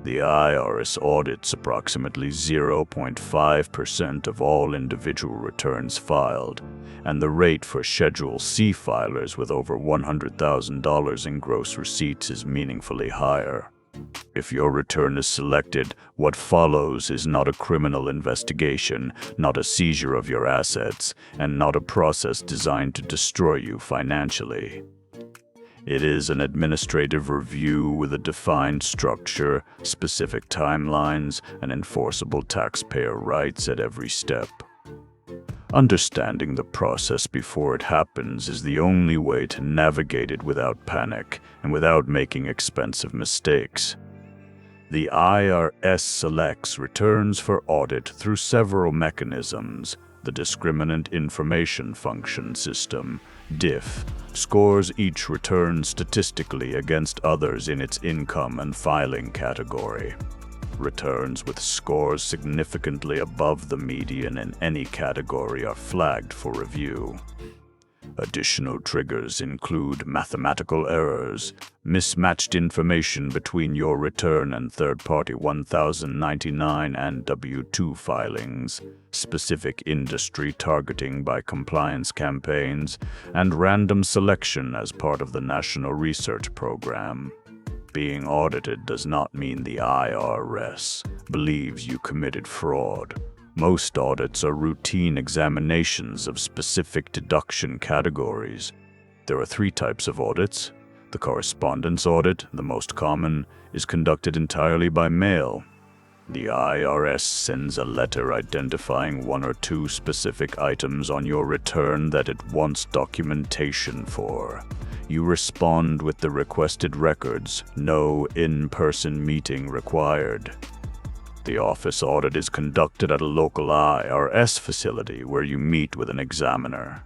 The IRS audits approximately 0.5% of all individual returns filed, and the rate for Schedule C filers with over $100,000 in gross receipts is meaningfully higher. If your return is selected, what follows is not a criminal investigation, not a seizure of your assets, and not a process designed to destroy you financially. It is an administrative review with a defined structure, specific timelines, and enforceable taxpayer rights at every step. Understanding the process before it happens is the only way to navigate it without panic and without making expensive mistakes. The IRS selects returns for audit through several mechanisms. The Discriminant Information Function System, DIF, scores each return statistically against others in its income and filing category. Returns with scores significantly above the median in any category are flagged for review. Additional triggers include mathematical errors, mismatched information between your return and third-party 1099 and W-2 filings, specific industry targeting by compliance campaigns, and random selection as part of the National Research Program. Being audited does not mean the IRS believes you committed fraud. Most audits are routine examinations of specific deduction categories. There are 3 types of audits. The correspondence audit, the most common, is conducted entirely by mail. The IRS sends a letter identifying 1 or 2 specific items on your return that it wants documentation for. You respond with the requested records, no in-person meeting required. The office audit is conducted at a local IRS facility where you meet with an examiner.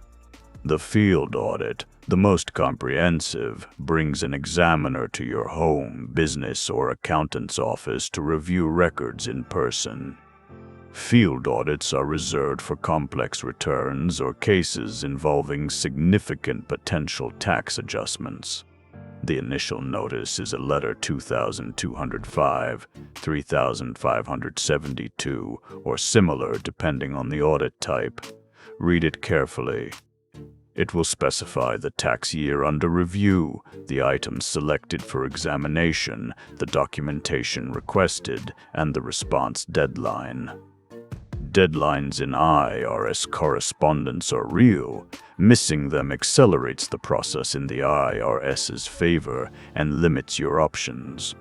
The field audit, the most comprehensive, brings an examiner to your home, business, or accountant's office to review records in person. Field audits are reserved for complex returns or cases involving significant potential tax adjustments. The initial notice is a letter 2205, 3572, or similar depending on the audit type. Read it carefully. It will specify the tax year under review, the items selected for examination, the documentation requested, and the response deadline. Deadlines in IRS correspondence are real. Missing them accelerates the process in the IRS's favor and limits your options.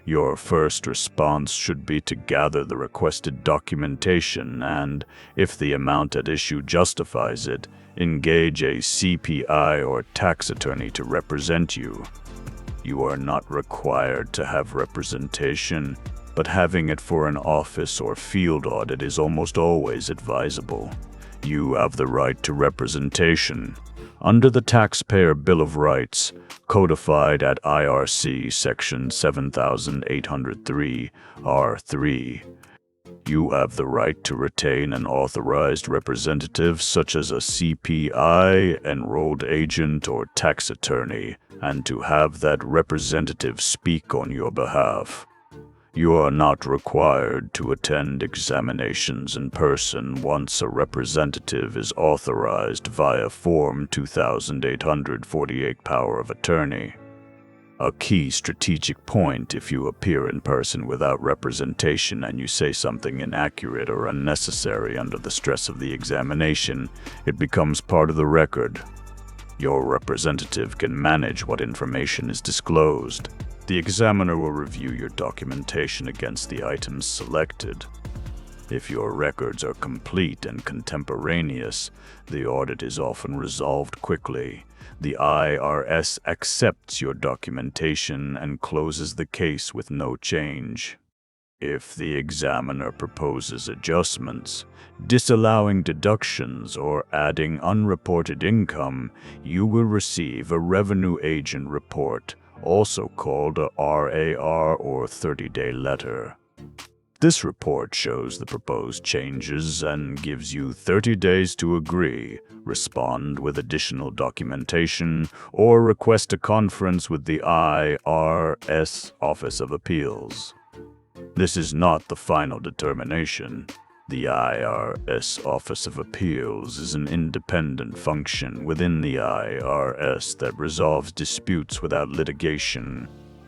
Your first response should be to gather the requested documentation and, if the amount at issue justifies it, engage a CPI or tax attorney to represent you. You are not required to have representation, but having it for an office or field audit is almost always advisable. You have the right to representation. Under the Taxpayer Bill of Rights, codified at IRC Section 7803, R3, you have the right to retain an authorized representative such as a CPI, enrolled agent, or tax attorney, and to have that representative speak on your behalf. You are not required to attend examinations in person once a representative is authorized via Form 2848 Power of Attorney. A key strategic point: if you appear in person without representation and you say something inaccurate or unnecessary under the stress of the examination, it becomes part of the record. Your representative can manage what information is disclosed. The examiner will review your documentation against the items selected. If your records are complete and contemporaneous, the audit is often resolved quickly. The IRS accepts your documentation and closes the case with no change. If the examiner proposes adjustments, disallowing deductions, or adding unreported income, you will receive a revenue agent report, also called a RAR or 30-day letter. This report shows the proposed changes and gives you 30 days to agree, respond with additional documentation, or request a conference with the IRS Office of Appeals. This is not the final determination. The IRS Office of Appeals is an independent function within the IRS that resolves disputes without litigation.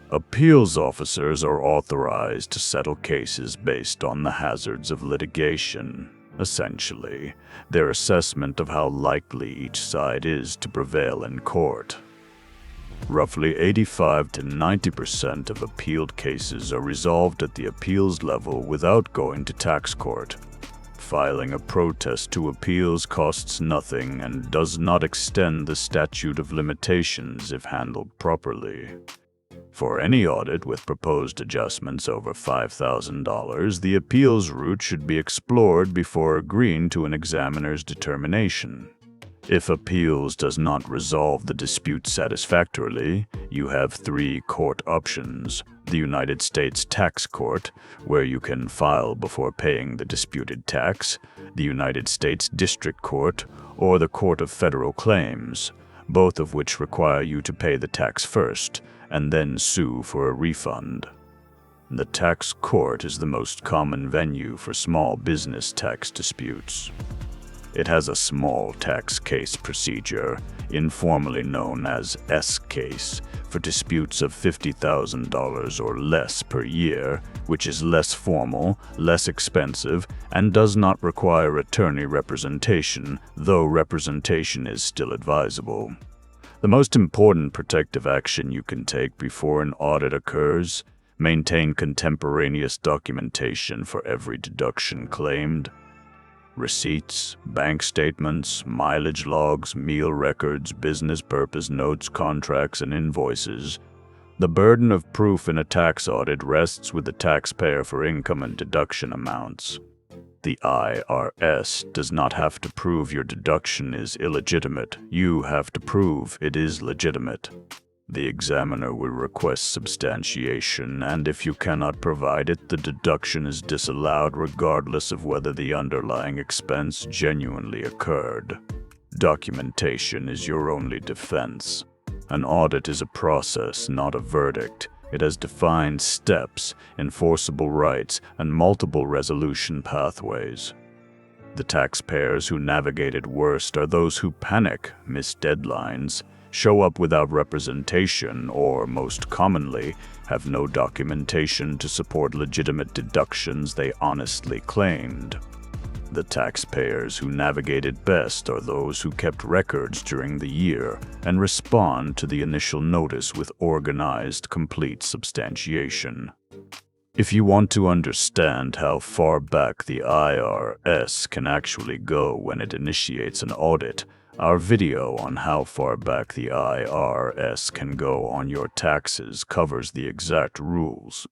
Appeals officers are authorized to settle cases based on the hazards of litigation. Essentially, their assessment of how likely each side is to prevail in court. Roughly 85 to 90% of appealed cases are resolved at the appeals level without going to tax court. Filing a protest to appeals costs nothing and does not extend the statute of limitations if handled properly. For any audit with proposed adjustments over $5,000, the appeals route should be explored before agreeing to an examiner's determination. If appeals does not resolve the dispute satisfactorily, you have 3 court options: the United States Tax Court, where you can file before paying the disputed tax, the United States District Court, or the Court of Federal Claims, both of which require you to pay the tax first and then sue for a refund. The tax court is the most common venue for small business tax disputes. It has a small tax case procedure, informally known as S-case, for disputes of $50,000 or less per year, which is less formal, less expensive, and does not require attorney representation, though representation is still advisable. The most important protective action you can take before an audit occurs: maintain contemporaneous documentation for every deduction claimed. Receipts, bank statements, mileage logs, meal records, business purpose notes, contracts, and invoices. The burden of proof in a tax audit rests with the taxpayer for income and deduction amounts. The IRS does not have to prove your deduction is illegitimate. You have to prove it is legitimate. The examiner will request substantiation, and if you cannot provide it, the deduction is disallowed regardless of whether the underlying expense genuinely occurred. Documentation is your only defense. An audit is a process, not a verdict. It has defined steps, enforceable rights, and multiple resolution pathways. The taxpayers who navigate it worst are those who panic, miss deadlines, show up without representation, or, most commonly, have no documentation to support legitimate deductions they honestly claimed. The taxpayers who navigate it best are those who kept records during the year and respond to the initial notice with organized, complete substantiation. If you want to understand how far back the IRS can actually go when it initiates an audit, our video on how far back the IRS can go on your taxes covers the exact rules.